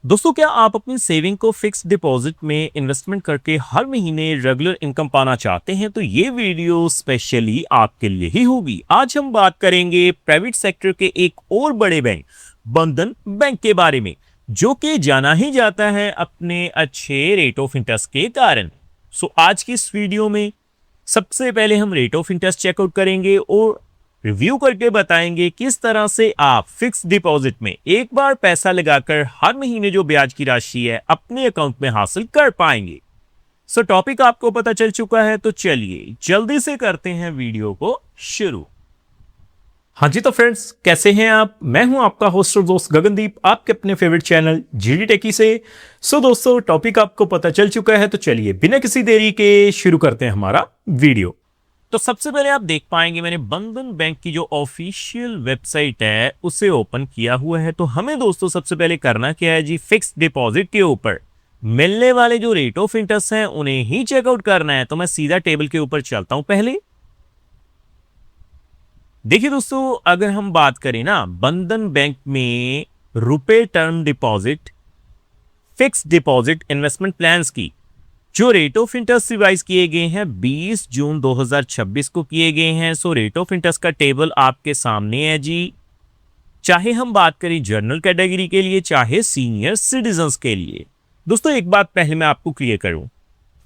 दोस्तों, क्या आप अपनी सेविंग को फिक्स डिपॉजिट में इन्वेस्टमेंट करके हर महीने रेगुलर इनकम पाना चाहते हैं? तो ये वीडियो स्पेशली आपके लिए ही होगी। आज हम बात करेंगे प्राइवेट सेक्टर के एक और बड़े बैंक बंधन बैंक के बारे में, जो कि जाना ही जाता है अपने अच्छे रेट ऑफ इंटरेस्ट के कारण। आज की इस वीडियो में सबसे पहले हम रेट ऑफ इंटरेस्ट चेकआउट करेंगे और रिव्यू करके बताएंगे किस तरह से आप फिक्स डिपॉजिट में एक बार पैसा लगाकर हर महीने जो ब्याज की राशि है अपने अकाउंट में हासिल कर पाएंगे। टॉपिक आपको पता चल चुका है, तो चलिए जल्दी से करते हैं वीडियो को शुरू। हाँ जी, तो फ्रेंड्स कैसे हैं आप? मैं हूं आपका होस्ट और दोस्त गगनदीप, आपके अपने फेवरेट चैनल जीडी टेकी से। दोस्तों, टॉपिक आपको पता चल चुका है, तो चलिए बिना किसी देरी के शुरू करते हैं हमारा वीडियो। तो सबसे पहले आप देख पाएंगे मैंने बंधन बैंक की जो ऑफिशियल वेबसाइट है उसे ओपन किया हुआ है। तो हमें दोस्तों सबसे पहले करना क्या है जी, फिक्स डिपॉजिट के ऊपर मिलने वाले जो रेट ऑफ इंटरेस्ट हैं उन्हें ही चेकआउट करना है। तो मैं सीधा टेबल के ऊपर चलता हूं। पहले देखिए दोस्तों, अगर हम बात करें ना बंधन बैंक में रुपए term deposit fix deposit investment plans की जो रेट ऑफ इंटरेस्ट रिवाइज किए गए हैं 20 जून 2026 को किए गए हैं। रेट ऑफ इंटरेस्ट का टेबल आपके सामने है जी। चाहे हम बात करें जनरल कैटेगरी के लिए, चाहे सीनियर सिटीजन्स के लिए। दोस्तों, एक बात पहले मैं आपको क्लियर करूं,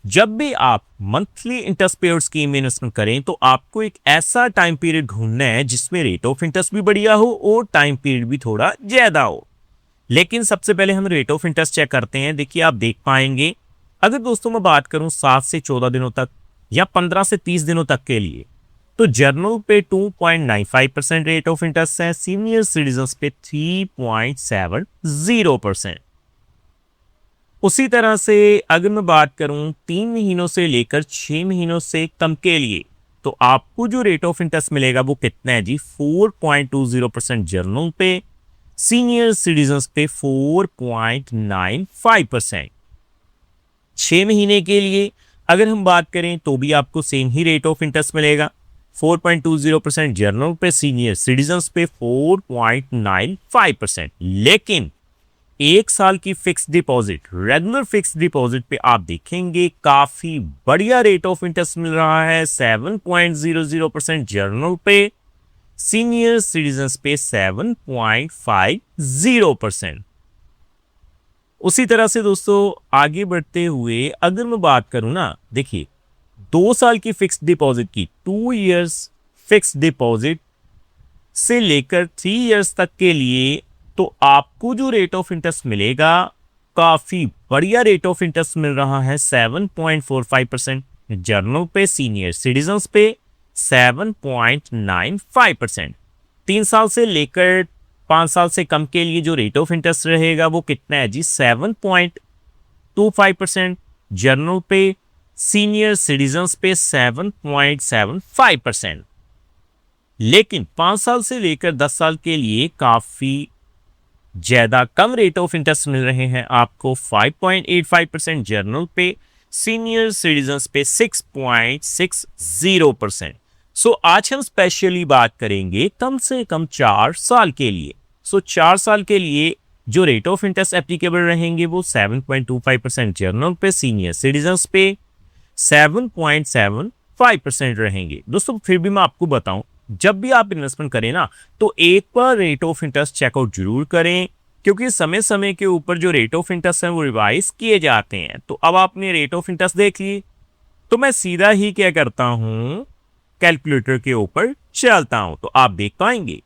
जब भी आप मंथली इंटरेस्ट पेड स्कीम में इन्वेस्टमेंट करें तो आपको एक ऐसा टाइम पीरियड ढूंढना है जिसमें रेट ऑफ इंटरेस्ट भी बढ़िया हो और टाइम पीरियड भी थोड़ा ज्यादा हो। लेकिन सबसे पहले हम रेट ऑफ इंटरेस्ट चेक करते हैं। देखिए, आप देख पाएंगे अगर दोस्तों मैं बात करूं 7 से 14 दिनों तक या 15 से 30 दिनों तक के लिए, तो जर्नल पे 2.95% रेट ऑफ इंटरेस्ट है, सीनियर सिटीजन्स पे 3.70%। उसी तरह से अगर मैं बात करूं 3 महीनों से लेकर 6 महीनों से कम के लिए, तो आपको जो रेट ऑफ इंटरेस्ट मिलेगा वो कितना है जी, 4.20% जर्नल पे, सीनियर सिटीजन्स पे 4.95%। 6 महीने के लिए अगर हम बात करें तो भी आपको same he rate of interest मिलेगा, 4.20% जर्नल पे, सीनियर सिटीजन्स पे 4.95%। लेकिन 1 साल की fix deposit, regular fix deposit पे आप देखेंगे काफी बढ़िया रेट ऑफ इंटरेस्ट मिल रहा है, 7.00% जर्नल पे, सीनियर सिटीजन्स पे 7.50%। उसी तरह से दोस्तों आगे बढ़ते हुए अगर मैं बात करूं ना, देखिए 2 साल की फिक्स डिपॉजिट की, 2 इयर्स फिक्स डिपॉजिट से लेकर 3 इयर्स तक के लिए, तो आपको जो रेट ऑफ इंटरेस्ट मिलेगा काफी बढ़िया रेट ऑफ इंटरेस्ट मिल रहा है, 7.45% जर्नल पे, सीनियर सिटीजन्स पे 7.95%। 3 साल से लेकर 5 साल से कम के लिए जो रेट ऑफ इंटरेस्ट रहेगा वो कितना है जी, 7.25% जर्नल पे, सीनियर सिटीजन्स पे 7.75%। लेकिन 5 साल से लेकर 10 साल के लिए काफी ज्यादा कम रेट ऑफ इंटरेस्ट मिल रहे हैं आपको, 5.85% जर्नल पे, सीनियर सिटीजन्स पे 6.60%। आज हम स्पेशली बात करेंगे कम से कम 4 साल के लिए। 4 साल के लिए जो रेट ऑफ इंटरेस्ट एप्लीकेबल रहेंगे वो 7.25% जर्नल पे, सीनियर सिटीजन्स पे 7.75% रहेंगे। दोस्तों, फिर भी मैं आपको बताऊं, जब भी आप इन्वेस्टमेंट करें ना, तो एक बार रेट ऑफ इंटरेस्ट चेकआउट जरूर करें, क्योंकि समय समय के ऊपर जो रेट ऑफ इंटरेस्ट है वो रिवाइज किए जाते हैं। तो अब आपने रेट ऑफ इंटरेस्ट देख लिए, तो मैं सीधा ही क्या करता हूं, कैलकुलेटर के ऊपर चलता हूं, तो आप देख पाएंगे।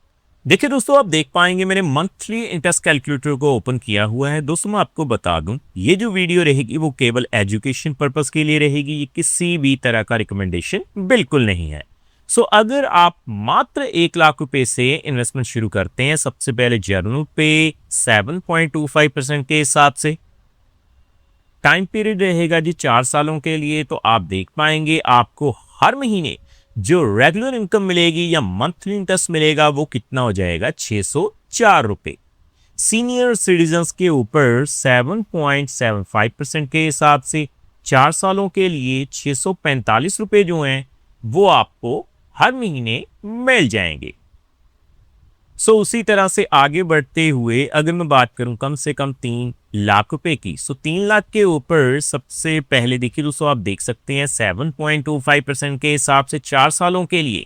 देखिए दोस्तों, आप देख पाएंगे मैंने मंथली इंटरेस्ट कैलकुलेटर को ओपन किया हुआ है। दोस्तों, मैं आपको बता दूं, ये जो वीडियो रहेगी वो केवल एजुकेशन पर्पस के लिए रहेगी, ये किसी भी तरह का रिकमेंडेशन बिल्कुल नहीं है। अगर आप मात्र 1 लाख रुपए से इन्वेस्टमेंट शुरू करते हैं, सबसे पहले जर्नल पे 7.25% के हिसाब से टाइम पीरियड रहेगा जी 4 सालों के लिए, तो आप देख पाएंगे आपको हर महीने जो रेगुलर इनकम मिलेगी या मंथली इंटरेस्ट मिलेगा वो कितना हो जाएगा, 604 रुपए। सीनियर सिटीजन्स के ऊपर 7.75% के हिसाब से 4 सालों के लिए 645 रुपए जो हैं वो आपको हर महीने मिल जाएंगे। उसी तरह से आगे बढ़ते हुए अगर मैं बात करूं कम से कम 3 लाख रुपए की, 3 लाख के ऊपर सबसे पहले देखिए दोस्तों, आप देख सकते हैं 7.25% के हिसाब से 4 सालों के लिए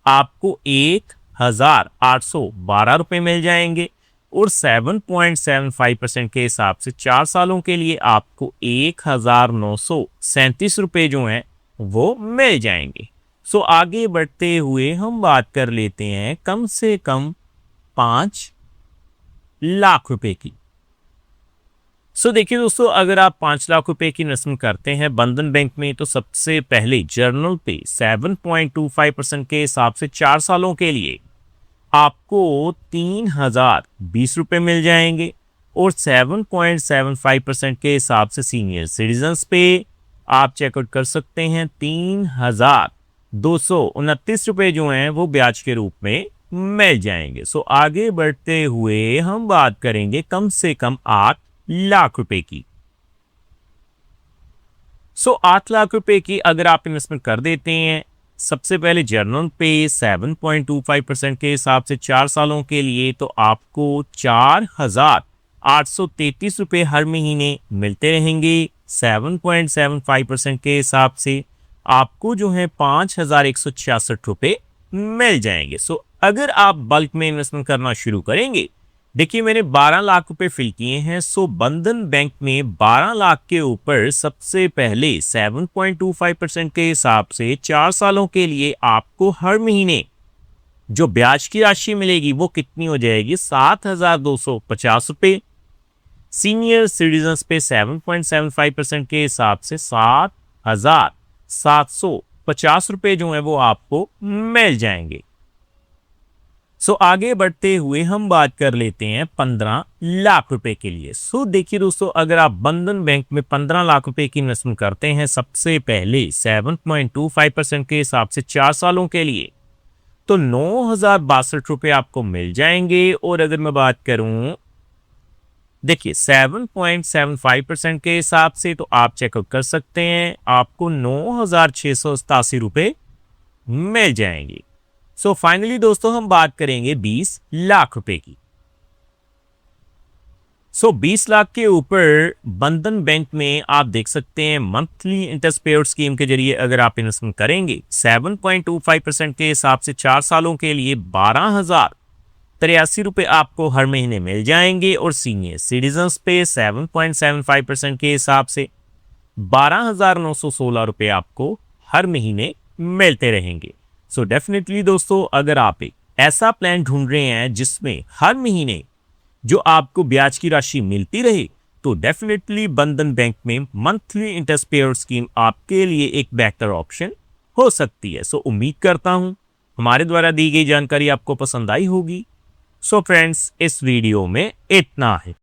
आपको 1,812 रुपए मिल जाएंगे और 7.75% के हिसाब से 4 सालों के लिए आपको 1,937 रुपए जो हैं वो मिल जाएंगे। आगे बढ़ते हुए हम बात कर लेते हैं कम से कम 5 लाख रुपए की। देखिए दोस्तों, अगर आप 5 लाख रुपए की इन्वेस्टमेंट करते हैं बंधन बैंक में तो सबसे पहले जर्नल पे 7.25% के हिसाब से 4 सालों के लिए आपको 3,020 रुपए मिल जाएंगे और 7.75% के हिसाब से सीनियर सिटीजन्स पे आप चेकआउट कर सकते हैं 3,229 रुपए जो हैं वो ब्याज के रूप में मिल जाएंगे। आगे बढ़ते हुए हम बात करेंगे कम से कम 8 लाख रुपए की। 8 लाख रुपए की अगर आप इन्वेस्टमेंट कर देते हैं सबसे पहले जर्नल पे 7.25% के हिसाब से 4 सालों के लिए तो आपको 4,833 रुपए हर महीने मिलते रहेंगे। 7.75% के हिसाब से आपको जो है 5,166 रुपए मिल जाएंगे। अगर आप बल्क में इन्वेस्टमेंट करना शुरू करेंगे, देखिए मैंने 12 लाख रुपए फिल किए हैं। बंधन बैंक में 12 लाख के ऊपर सबसे पहले 7.25% के हिसाब से 4 सालों के लिए आपको हर महीने जो ब्याज की राशि मिलेगी वो कितनी हो जाएगी, 7,250 रुपए। सीनियर सिटीजन्स पे 7.75% के हिसाब से 7,750 रुपए जो है वो आपको मिल जाएंगे। आगे बढ़ते हुए हम बात कर लेते हैं 15 लाख रुपए के लिए। देखिए दोस्तों, अगर आप बंधन बैंक में 15 लाख रुपए की इन्वेस्टमेंट करते हैं सबसे पहले 7.25% के हिसाब से 4 सालों के लिए तो 9,062 रुपए आपको मिल जाएंगे। और अगर मैं बात करूं देखिए 7.75% के हिसाब से तो आप चेकआउट कर सकते हैं आपको 9,687 रुपए मिल जाएंगे। फाइनली दोस्तों हम बात करेंगे 20 लाख रुपए की। 20 लाख के ऊपर बंधन बैंक में आप देख सकते हैं मंथली इंटरेस्ट पेआउट स्कीम के जरिए अगर आप इन्वेस्टमेंट करेंगे 7.25% के हिसाब से 4 सालों के लिए 12,083 रुपए आपको हर महीने मिल जाएंगे और सीनियर सिटीजन्स पे 7.75% के हिसाब से 12,916 रुपए आपको हर महीने मिलते रहेंगे। डेफिनेटली दोस्तों, अगर आप एक ऐसा प्लान ढूंढ रहे हैं जिसमें हर महीने जो आपको ब्याज की राशि मिलती रहे तो डेफिनेटली बंधन बैंक में मंथली इंटरेस्ट पेआउट स्कीम आपके लिए एक बेहतर ऑप्शन हो सकती है। उम्मीद करता हूं हमारे द्वारा दी गई जानकारी आपको पसंद आई होगी। फ्रेंड्स, इस वीडियो में इतना है।